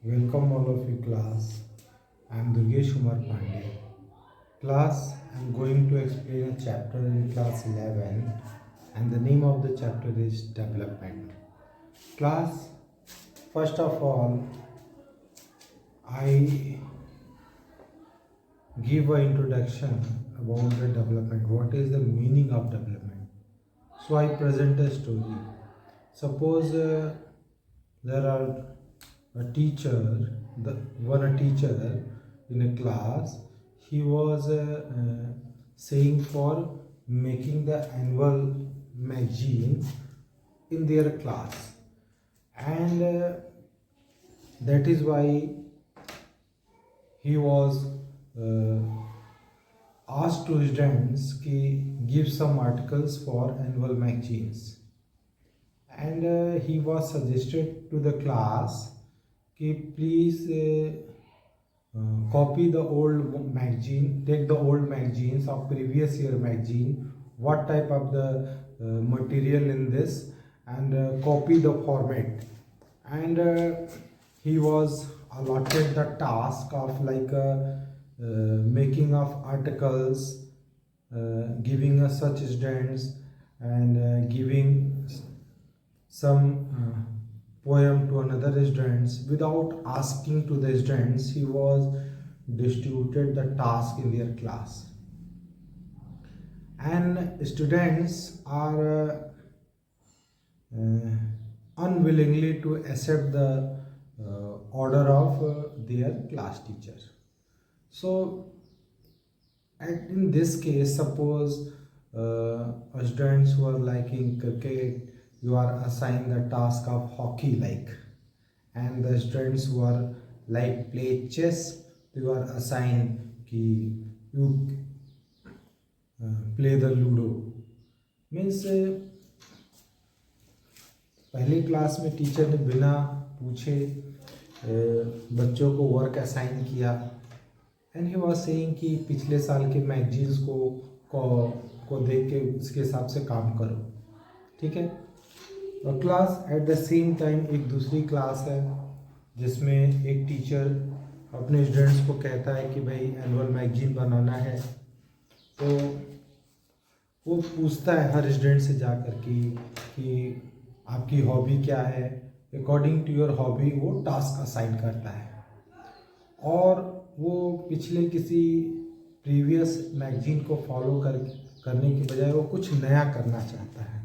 Welcome all of you class. I am Durgesh Kumar Pandey. Class, I am going to explain a chapter in class 11 and the name of the chapter is development. Class, first of all, I give an introduction about the development. What is the meaning of development? So I present a story. Suppose there are a teacher, a teacher in a class. He was saying for making the annual magazine in their class, and that is why he was uh, asked to students to give some articles for annual magazines, and he was suggested to the class कि please copy the old magazine, take the old magazines of previous year magazine, what type of the material in this, and copy the format. And he was allotted the task of making of articles, giving us such students, and giving some poem to another students. Without asking to the students, he was distributed the task in their class, and students are unwillingly to accept the order of their class teacher. So in this case, suppose students who are liking cricket, you are assigned the task of hockey like, and the students who are like play chess, you are assigned कि you play the ludo. Means पहली class में teacher ने बिना पूछे बच्चों को work assign किया, and he was saying कि पिछले साल के मैगजीन्स को देख के उसके हिसाब से काम करो, ठीक है। और class at the same time एक दूसरी क्लास है जिसमें एक टीचर अपने स्टूडेंट्स को कहता है कि भाई एनुअल मैगजीन बनाना है, तो वो पूछता है हर स्टूडेंट से जा कर कि आपकी हॉबी क्या है, अकॉर्डिंग टू योर हॉबी वो टास्क असाइन करता है, और वो पिछले किसी प्रीवियस मैगजीन को फॉलो करने के बजाय वो कुछ नया करना चाहता है,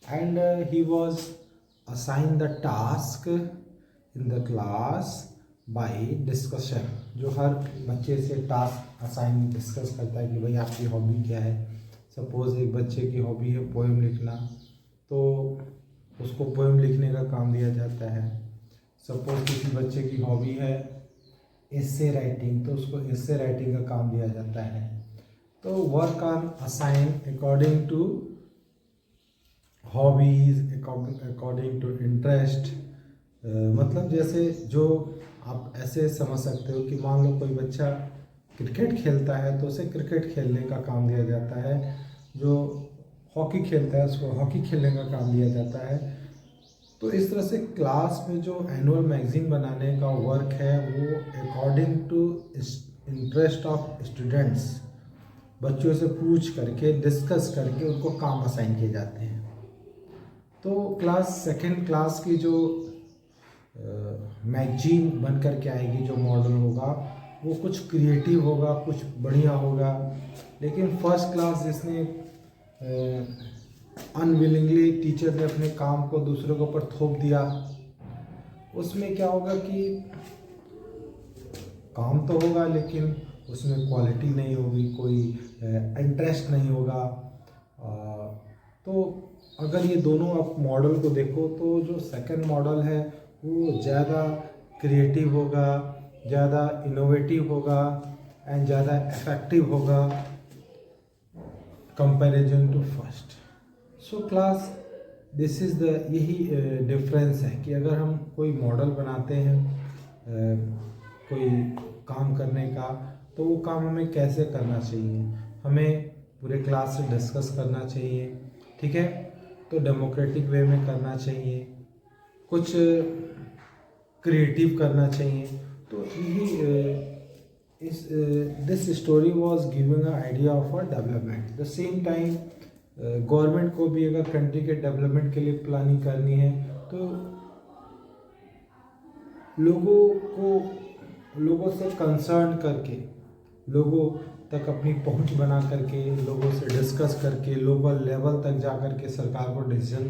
and he was assign the task in the class by discussion. जो हर बच्चे से टास्क असाइन डिस्कस करता है कि भाई आपकी हॉबी क्या है। सपोज एक बच्चे की हॉबी है पोएम लिखना, तो उसको पोएम लिखने का काम दिया जाता है। सपोज किसी बच्चे की हॉबी है एस्से राइटिंग, तो उसको एस्से राइटिंग का काम दिया जाता है। तो work on assign according to hobbies, according to interest. मतलब जैसे जो आप ऐसे समझ सकते हो कि मान लो कोई बच्चा क्रिकेट खेलता है तो उसे क्रिकेट खेलने का काम दिया जाता है, जो हॉकी खेलता है उसको हॉकी खेलने का काम दिया जाता है। तो इस तरह से क्लास में जो एनुअल मैगजीन बनाने का वर्क है वो according to interest of students, बच्चों से पूछ करके डिस्कस करके उनको काम असाइन किए जाते हैं। तो क्लास सेकेंड क्लास की जो मैगजीन बन कर के आएगी, जो मॉडल होगा वो कुछ क्रिएटिव होगा, कुछ बढ़िया होगा। लेकिन फर्स्ट क्लास जिसने अनविलिंगली टीचर ने अपने काम को दूसरों के ऊपर थोप दिया, उसमें क्या होगा कि काम तो होगा लेकिन उसमें क्वालिटी नहीं होगी, कोई इंटरेस्ट नहीं होगा। तो अगर ये दोनों आप मॉडल को देखो तो जो सेकंड मॉडल है वो ज़्यादा क्रिएटिव होगा, ज़्यादा इनोवेटिव होगा, एंड ज़्यादा इफेक्टिव होगा comparison to first. So class this is the यही डिफरेंस है कि अगर हम कोई मॉडल बनाते हैं कोई काम करने का, तो वो काम हमें कैसे करना चाहिए, हमें पूरे क्लास से डिस्कस करना चाहिए, ठीक है। तो डेमोक्रेटिक वे में करना चाहिए, कुछ क्रिएटिव करना चाहिए। तो यही this story was giving a idea of a development. The same time government को भी अगर कंट्री के डेवलपमेंट के लिए प्लानिंग करनी है तो लोगों से कंसर्न करके, लोगों तक अपनी पहुंच बना करके, लोगों से डिस्कस करके, लोकल लेवल तक जा कर के सरकार को डिसीजन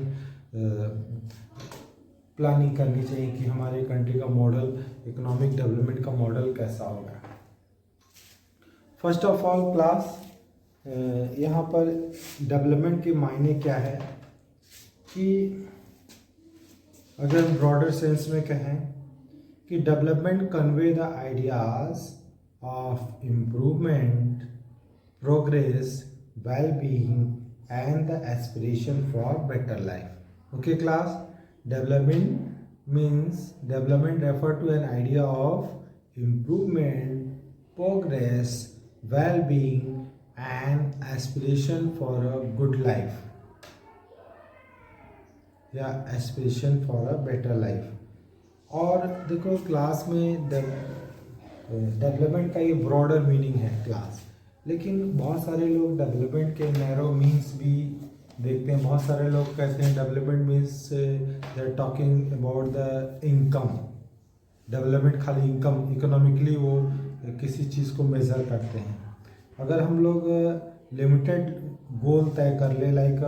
प्लानिंग करनी चाहिए कि हमारे कंट्री का मॉडल, इकोनॉमिक डेवलपमेंट का मॉडल कैसा होगा। फर्स्ट ऑफ ऑल क्लास, यहाँ पर डेवलपमेंट के मायने क्या है कि अगर ब्रॉडर सेंस में कहें कि development convey the ideas of improvement, progress, well-being and the aspiration for better life. Okay class, development refer to an idea of improvement, progress, well-being and aspiration for a good life या aspiration for a better life. और देखो class में development का ये broader meaning है class, लेकिन बहुत सारे लोग डेवलपमेंट के नैरो मीन्स भी देखते हैं। बहुत सारे लोग कहते हैं development means they are talking about the income. Development खाली इनकम, इकोनॉमिकली वो किसी चीज़ को मेज़र करते हैं। अगर हम लोग लिमिटेड गोल तय कर ले, like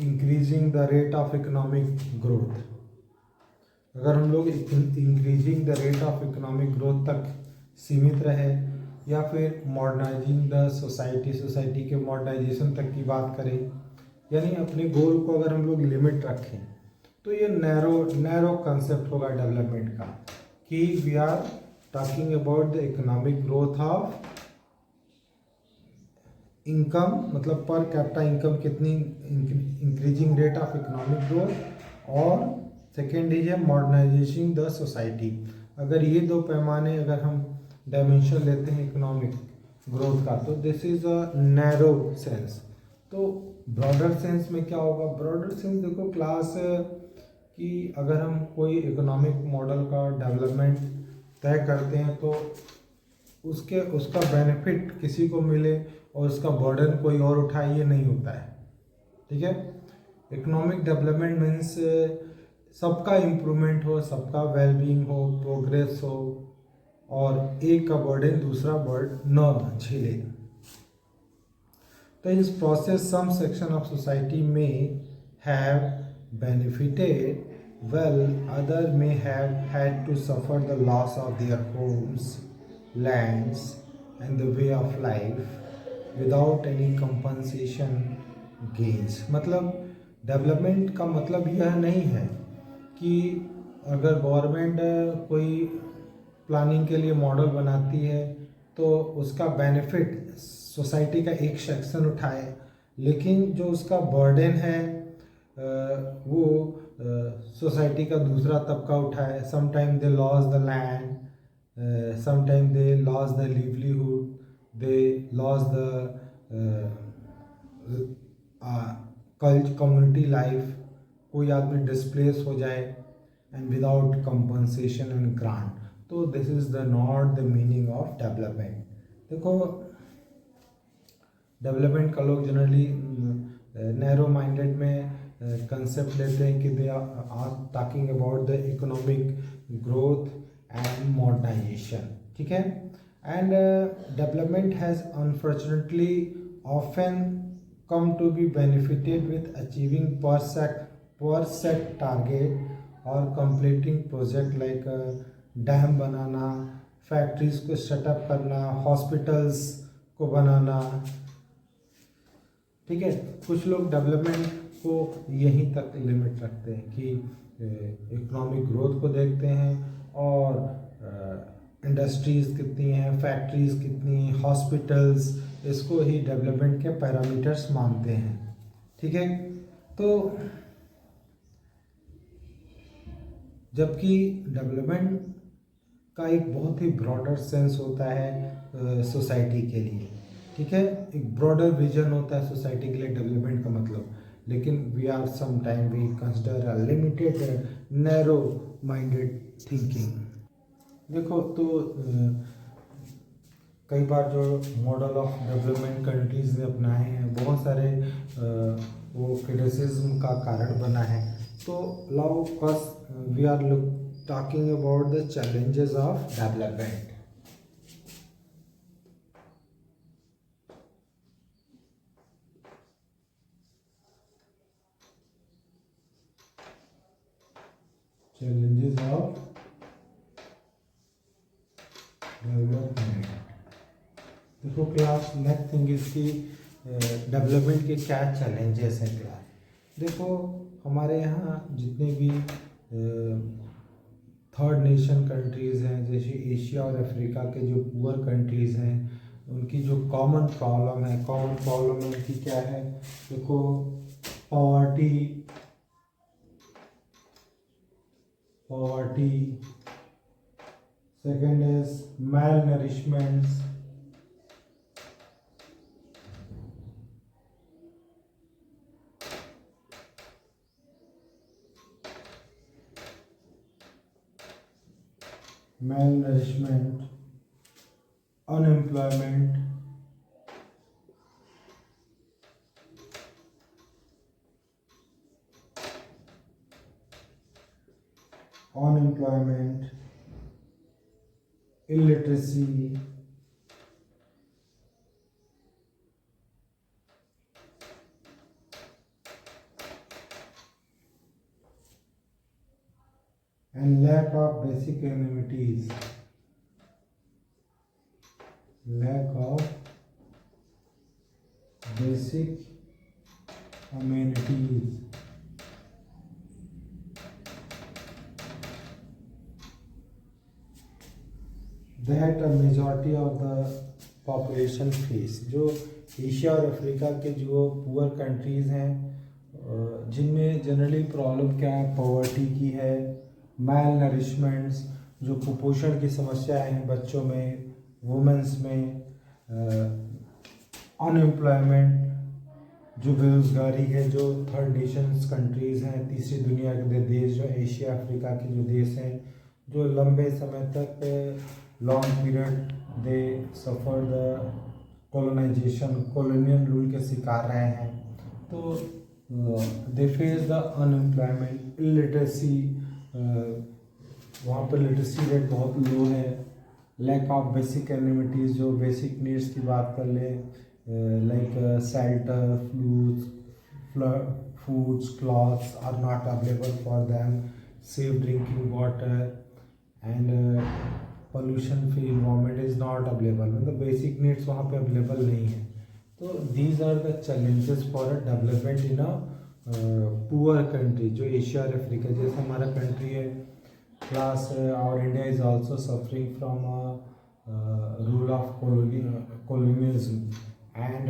increasing the rate of economic growth, अगर हम लोग increasing the rate of economic growth तक सीमित रहे, या फिर मॉडर्नाइजिंग द सोसाइटी के मॉडर्नाइजेशन तक की बात करें, यानी अपने गोल को अगर हम लोग लिमिट रखें, तो ये नैरो कंसेप्ट होगा डेवलपमेंट का कि we are talking about the economic growth of income, मतलब पर कैपिटा इनकम कितनी, increasing rate of economic growth, और सेकेंड इज है मॉडर्नाइजेशन द सोसाइटी। अगर ये दो पैमाने, अगर हम डायमेंशन लेते हैं इकोनॉमिक ग्रोथ का, तो this is a narrow sense. तो ब्रॉडर सेंस में क्या होगा? ब्रॉडर सेंस देखो क्लास कि अगर हम कोई इकोनॉमिक मॉडल का डेवलपमेंट तय करते हैं तो उसका बेनिफिट किसी को मिले और उसका बर्डन कोई और उठाए, ये नहीं होता है। ठीक है, इकोनॉमिक डेवलपमेंट मीन्स सबका इम्प्रूवमेंट हो, सबका वेलबींग हो, प्रोग्रेस हो, और एक का बर्डन दूसरा बर्ड न झेले। तो इस process some section of society में have benefited well, other may have had to suffer the loss of their homes, lands and the way of life without any compensation gains। मतलब development का मतलब यह नहीं है कि अगर गवर्नमेंट कोई प्लानिंग के लिए मॉडल बनाती है तो उसका बेनिफिट सोसाइटी का एक सेक्शन उठाए, लेकिन जो उसका बर्डन है वो सोसाइटी का दूसरा तबका उठाए। Sometime they loss the land, sometime they loss the livelihood, they loss the community life, कोई आदमी डिस्प्लेस हो जाए and without compensation and grant. तो this is the not the meaning of development. देखो डेवलपमेंट का लोग जनरली नैरो माइंडेड में concept लेते हैं कि they are talking about the economic growth and modernisation. ठीक है, and development has unfortunately often come to be benefited with achieving per set target or completing project like dam banana, factories को setup करना, hospitals को बनाना। ठीक है, कुछ लोग development को यहीं तक लिमिट रखते हैं कि इकोनॉमिक ग्रोथ को देखते हैं और इंडस्ट्रीज़ कितनी हैं, फैक्ट्रीज़ कितनी हैं, हॉस्पिटल्स, इसको ही डेवलपमेंट के पैरामीटर्स मानते हैं। ठीक है, तो जबकि डेवलपमेंट का एक बहुत ही ब्रॉडर सेंस होता है सोसाइटी के लिए। ठीक है, एक ब्रॉडर विजन होता है सोसाइटी के लिए डेवलपमेंट का मतलब। लेकिन we are some time we consider a limited narrow minded thinking. देखो तो कई बार जो मॉडल ऑफ डेवलपमेंट कंट्रीज़ ने अपनाए हैं बहुत सारे वो क्रिटिसिज्म का कारण बना है। तो now first we are talking about the challenges of development. challenges of development. देखो क्लास नेक्स्ट थिंग इसकी डेवलपमेंट के क्या चैलेंजेस हैं क्लास। देखो हमारे यहाँ जितने भी थर्ड नेशन कंट्रीज़ हैं जैसे एशिया और अफ्रीका के जो पुअर कंट्रीज़ हैं उनकी जो कॉमन प्रॉब्लम उनकी क्या है। देखो poverty, second is malnourishment, unemployment, illiteracy, and lack of basic amenities. That a majority of the population face। जो एशिया और अफ्रीका के जो पुअर कंट्रीज़ हैं जिनमें जनरली प्रॉब्लम क्या है, पॉवर्टी की है, मैल नरिशमेंट्स जो कुपोषण की समस्याएं हैं बच्चों में, वुमेंस में, अनएम्प्लॉयमेंट जो बेरोजगारी है, जो थर्ड नेशंस कंट्रीज़ हैं, तीसरी दुनिया के देश जो एशिया अफ्रीका के जो देश हैं जो लंबे समय तक long period they suffer the colonial rule के शिकार रहे हैं। तो they face the unemployment, illiteracy, वहाँ पर लिटरेसी रेट बहुत लो है, लैक ऑफ बेसिक एमिनिटीज़ जो बेसिक नीड्स की बात कर ले like shelter, foods, clothes are not available for them, safe drinking water and pollution free environment is not available. मतलब बेसिक नीड्स वहाँ पे अवेलेबल नहीं है। तो these are the challenges for a development in a poor country जो Asia और Africa जैसे हमारा कंट्री है। क्लास और India is also suffering from rule of colonialism and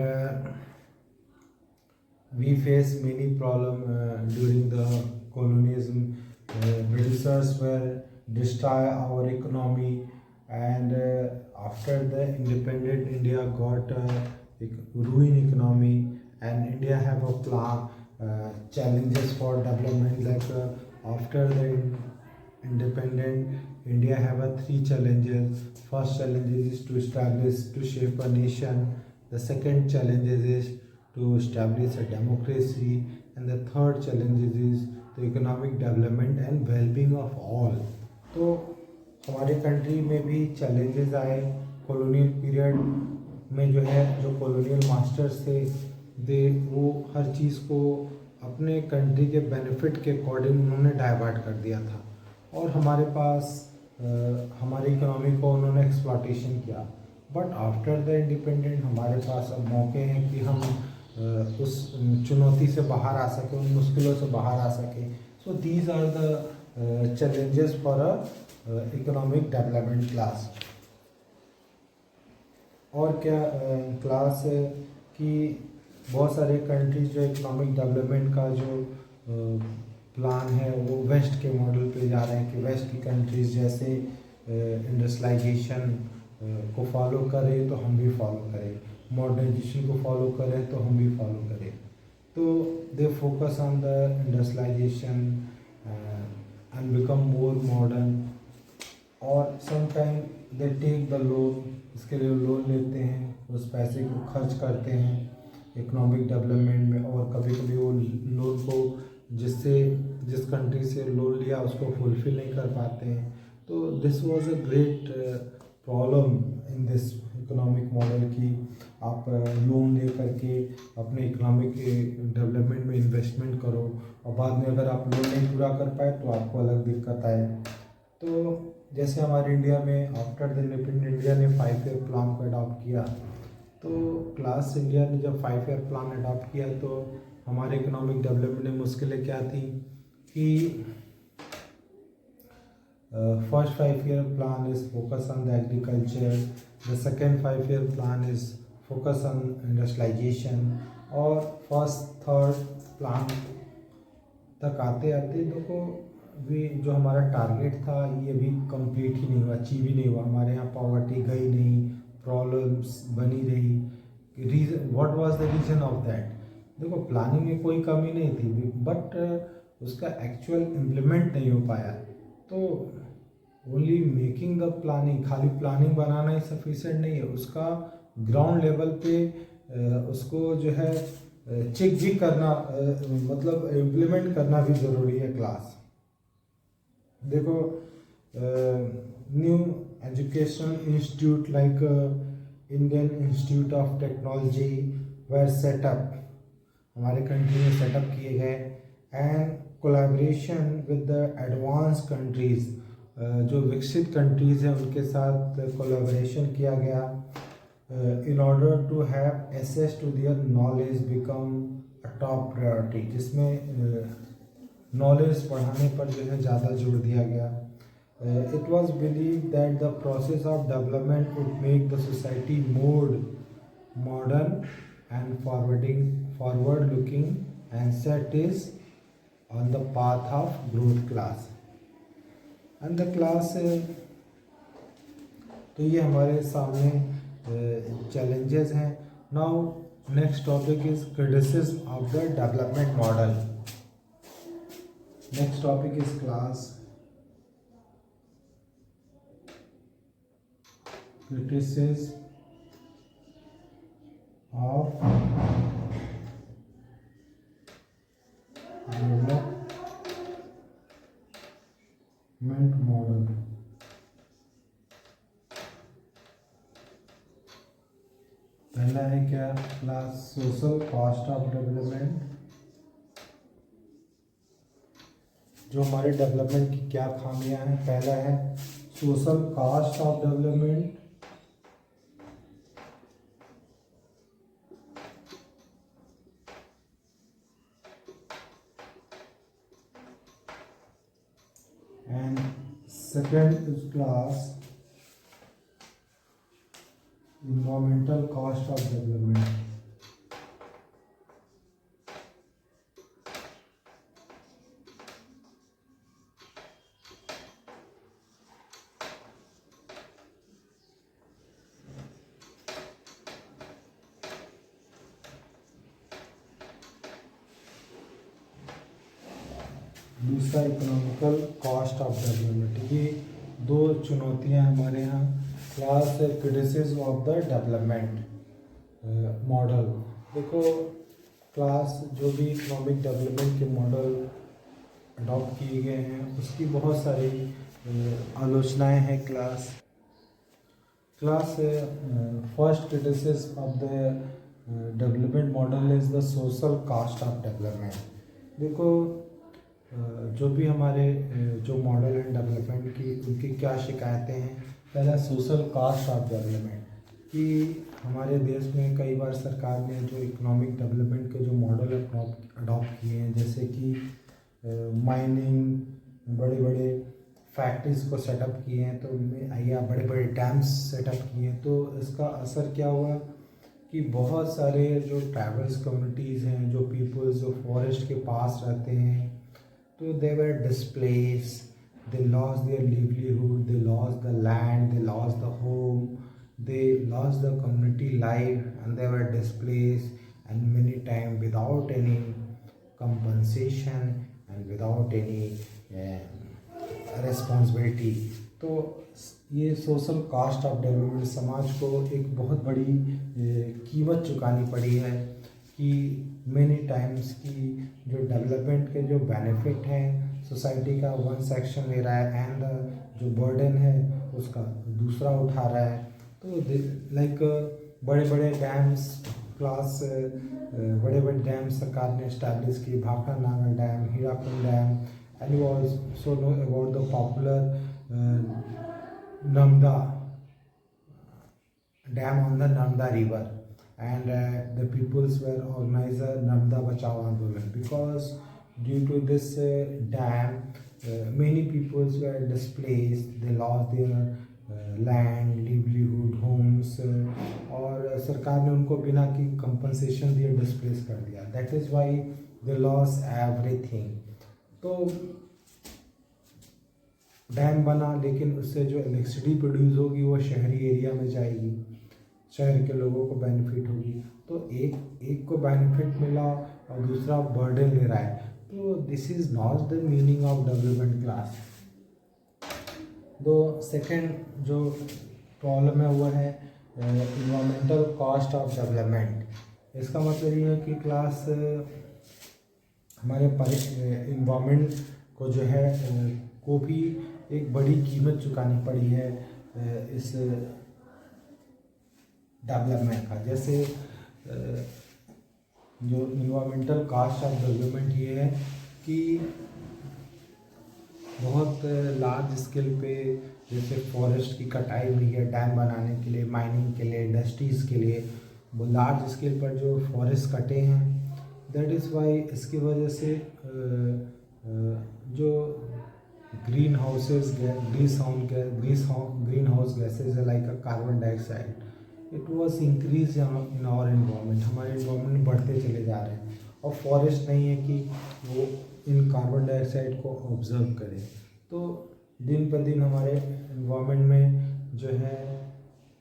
we face many problem during the colonialism. Britishers were destroy our economy and after the independent India got ruin economy and India have a plan challenges for development like after the independent India have a three challenges. First challenge is to establish, to shape a nation. The second challenge is to establish a democracy, and the third challenge is the economic development and well-being of all. तो हमारे country में भी challenges आए colonial period में जो है, जो colonial masters थे दे वो हर चीज़ को अपने कंट्री के बेनिफिट के अकॉर्डिंग उन्होंने डाइवर्ट कर दिया था और हमारे पास हमारी इकोनॉमी को उन्होंने एक्सप्लॉटेशन किया। बट आफ्टर द इंडिपेंडेंट हमारे पास अब मौके हैं कि हम उस चुनौती से बाहर आ सकें, उन मुश्किलों से बाहर आ सकें। So these are the challenges for a economic development class. और क्या क्लास की बहुत सारे कंट्रीज जो इकोनॉमिक डेवलपमेंट का जो प्लान है वो वेस्ट के मॉडल पे जा रहे हैं कि वेस्ट की कंट्रीज जैसे इंडस्ट्रियलाइजेशन को फॉलो करें तो हम भी फॉलो करें, मॉडर्नाइजेशन को फॉलो करें तो हम भी फॉलो करें। तो they focus on the industrialisation and become more modern, और sometime they take the loan, इसके लिए लोन लेते हैं, उस पैसे को खर्च करते हैं इकोनॉमिक डेवलपमेंट में, और कभी कभी वो लोन को जिस कंट्री से लोन लिया उसको फुलफिल नहीं कर पाते हैं। तो this was a great problem in this economic model की आप लोन ले करके अपने इकोनॉमिक डेवलपमेंट में इन्वेस्टमेंट करो, और बाद में अगर आप लोन नहीं पूरा कर पाए तो आपको अलग दिक्कत आए। तो जैसे हमारे इंडिया में आफ्टर द इंडिपेंडेंस इंडिया ने 5 ईयर प्लान को अडॉप्ट किया, तो क्लास इंडिया ने जब 5 ईयर प्लान अडॉप्ट किया तो हमारे इकोनॉमिक डेवलपमेंट में मुश्किलें क्या थी कि first 5 year plan is focus on the agriculture, the second 5 year plan is focus on industrialisation, और फर्स्ट थर्ड प्लान तक आते आते देखो भी जो हमारा टारगेट था ये भी कंप्लीट ही नहीं हुआ, अचीव ही नहीं हुआ। हमारे यहाँ पॉवर्टी गई नहीं, प्रॉब्लम्स बनी रही। Reason what was the reason of that? देखो प्लानिंग में कोई कमी नहीं थी, बट उसका एक्चुअल इम्प्लीमेंट नहीं हो पाया। तो ओनली मेकिंग द प्लानिंग, खाली प्लानिंग बनाना ही सफिशिएंट नहीं है, उसका ग्राउंड लेवल पे उसको जो है चेक भी करना, मतलब इम्प्लीमेंट करना भी ज़रूरी है क्लास। देखो new education institute like Indian Institute of Technology were set up, हमारे कंट्री में सेटअप किए गए, and collaboration with the advance countries, जो विकसित कंट्रीज़ हैं उनके साथ कोलैबोरेशन किया गया in order to have access to their knowledge become a top priority, जिसमें नॉलेज बढ़ाने पर जो है ज़्यादा जोर दिया गया। It was believe that the process of development would make the society more modern and forward looking and set is on the path of growth class and the class. तो ये हमारे सामने चैलेंजेस हैं। Now next topic is criticism of the development model. Next topic is class criticism of development model। पहला है क्या class? Social cost of development, जो हमारे डेवलपमेंट की क्या खामियां हैं। पहला है social cost of development, and second is class environmental cost of development. दूसरा इकोनॉमिकल कॉस्ट ऑफ डेवलपमेंट। ये दो चुनौतियां हमारे यहाँ। Class criticism of the development model. देखो क्लास जो भी इकोनॉमिक डेवलपमेंट के मॉडल अडॉप्ट किए गए हैं उसकी बहुत सारी आलोचनाएं हैं। Class first criticism of the development model is the social cost of development. देखो जो भी हमारे जो मॉडल एंड डेवलपमेंट की उनकी क्या शिकायतें हैं। पहला सोशल कॉस्ट ऑफ डेवलपमेंट, कि हमारे देश में कई बार सरकार ने जो इकोनॉमिक डेवलपमेंट के जो मॉडल अडॉप्ट किए हैं, जैसे कि माइनिंग, बड़े बड़े फैक्ट्रीज को सेटअप किए हैं, तो या बड़े बड़े डैम्स सेटअप किए हैं, तो इसका असर क्या हुआ कि बहुत सारे जो ट्राइबल्स कम्युनिटीज़ हैं, जो पीपल्स जो फॉरेस्ट के पास रहते हैं, तो they were displaced, they lost their livelihood, they lost the land, they lost the home, they lost the community life, and they were displaced, and many times without any compensation and without any responsibility. तो ये social cast of development समाज को एक बहुत बड़ी कीमत चुकानी पड़ी है कि मेनी टाइम्स की जो डेवलपमेंट के जो बेनिफिट हैं सोसाइटी का वन सेक्शन ले रहा है एंड जो बर्डन है उसका दूसरा उठा रहा है। तो लाइक बड़े बड़े डैम्स बड़े बड़े डैम सरकार ने इस्टेब्लिश किए, Bhakra Nangal dam, Hirakud dam, and you also know about the popular Namda dam on the Namda river, and the peoples were organized a Namda Bachao Andolan because due to this dam many peoples were displaced, they lost their land, livelihood, homes, और सरकार ने उनको बिना की compensation दिए displace कर दिया। That is why they loss everything. तो डैम बना लेकिन उससे जो इलेक्ट्रिसिटी प्रोड्यूस होगी वो शहरी एरिया में जाएगी, शहर के लोगों को बेनिफिट होगी। तो एक को बेनिफिट मिला और दूसरा बर्डन ले रहा है। तो this is not the meaning of development class. दो सेकंड जो प्रॉब्लम है वो है इन्वायरमेंटल कॉस्ट ऑफ डेवलपमेंट। इसका मतलब ये है कि क्लास हमारे इन्वायरमेंट को जो है को भी एक बड़ी कीमत चुकानी पड़ी है इस डेवलपमेंट का। जैसे जो इन्वायरमेंटल कॉस्ट ऑफ डेवलपमेंट ये है कि बहुत लार्ज स्केल पे जैसे फॉरेस्ट की कटाई हुई है डैम बनाने के लिए, माइनिंग के लिए, इंडस्ट्रीज़ के लिए, वो लार्ज स्केल पर जो फॉरेस्ट कटे हैं। दैट इज़ वाई इसकी वजह से जो green houses green house gases like carbon dioxide it was increase in our environment. हमारे इन्वायरमेंट बढ़ते चले जा रहे हैं और फॉरेस्ट नहीं है कि वो इन कार्बन डाइऑक्साइड को ऑब्जर्व करे। तो दिन पर दिन हमारे इन्वायरमेंट में जो है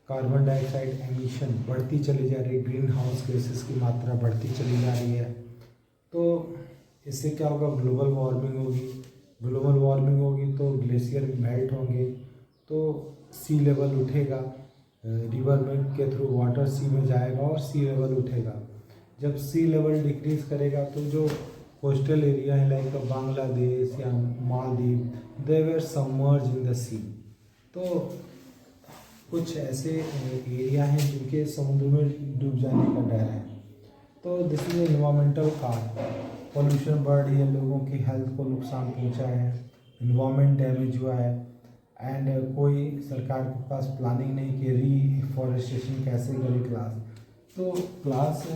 कार्बन डाइऑक्साइड एमिशन बढ़ती चली जा रही है, ग्रीन हाउस गैसेस की मात्रा बढ़ती चली जा रही है। तो इससे क्या होगा, ग्लोबल वार्मिंग होगी। ग्लोबल वार्मिंग होगी तो ग्लेशियर मेल्ट होंगे, तो सी लेवल उठेगा, रिवर में के थ्रू वाटर सी में जाएगा और सी लेवल उठेगा। जब सी लेवल डिक्रीज करेगा तो जो कोस्टल एरिया है लाइक बांग्लादेश या मालदीव दे वर सबमर्ज इन द सी। तो कुछ ऐसे एरिया हैं जिनके समुद्र में डूब जाने का डर है। तो this is environmental cost. Pollution बढ़ रही है, लोगों की हेल्थ को नुकसान पहुंचा है, इन्वायरमेंट डैमेज हुआ है एंड कोई सरकार के पास प्लानिंग नहीं कि रीफॉरेस्टेशन कैसे करे क्लास। तो क्लास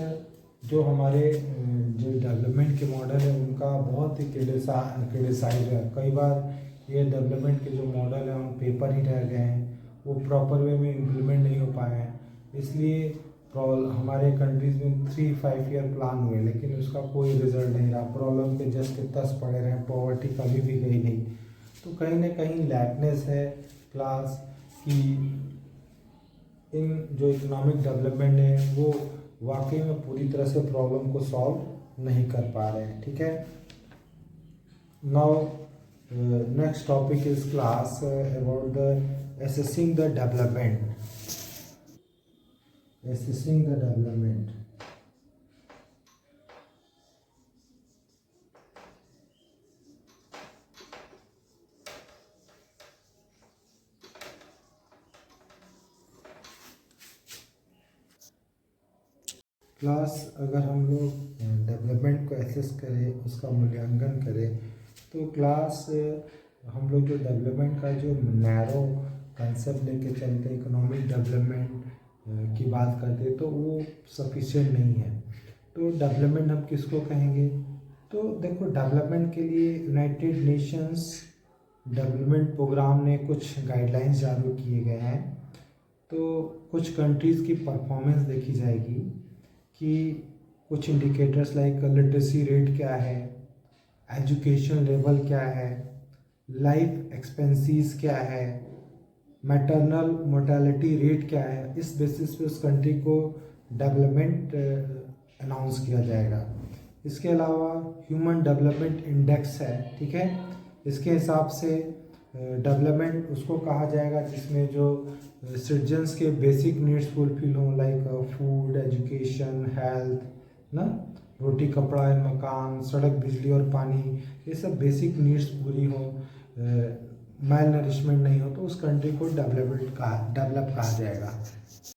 जो हमारे जो डेवलपमेंट के मॉडल है उनका बहुत ही क्रिटिसाइज है। कई बार ये डेवलपमेंट के जो मॉडल हैं उन पेपर ही रह गए हैं, वो प्रॉपर वे में इम्प्लीमेंट नहीं हो पाए हैं। इसलिए हमारे कंट्रीज़ में 3-5 ईयर प्लान हुए लेकिन उसका कोई रिजल्ट नहीं रहा। प्रॉब्लम के जस्ट के तस पड़े रहे, पॉवर्टी कभी भी गई नहीं। तो कहीं ना कहीं लैकनेस है क्लास की। इन जो इकोनॉमिक डेवलपमेंट है वो वाकई में पूरी तरह से प्रॉब्लम को सॉल्व नहीं कर पा रहे हैं। ठीक है, now next topic is class about the assessing the development. Assessing the development. Class अगर हम लोग डेवलपमेंट को एसेस करें, उसका मूल्यांकन करें, तो क्लास हम लोग जो डेवलपमेंट का जो नैरो कंसेप्ट लेके चलते इकोनॉमिक डेवलपमेंट की बात करते तो वो सफिशिएंट नहीं है। तो डेवलपमेंट हम किसको कहेंगे? तो देखो, डेवलपमेंट के लिए यूनाइटेड नेशंस डेवलपमेंट प्रोग्राम ने कुछ गाइडलाइंस जारी किए गए हैं। तो कुछ कंट्रीज़ की परफॉर्मेंस देखी जाएगी कि कुछ इंडिकेटर्स लाइक लिटरेसी रेट क्या है, एजुकेशन लेवल क्या है, लाइफ एक्सपेंसीज क्या है, मैटरनल मोर्टेलिटी रेट क्या है। इस बेसिस पे उस कंट्री को डेवलपमेंट अनाउंस किया जाएगा। इसके अलावा ह्यूमन डेवलपमेंट इंडेक्स है, ठीक है। इसके हिसाब से डेवलपमेंट उसको कहा जाएगा जिसमें जो सिटीजन्स के बेसिक नीड्स फुलफिल हों, लाइक फूड, एजुकेशन, हेल्थ ना, रोटी, कपड़ा, मकान, सड़क, बिजली और पानी, ये सब बेसिक नीड्स पूरी हों, माल नरिशमेंट नहीं हो, तो उस कंट्री को डेवलप कहा जाएगा।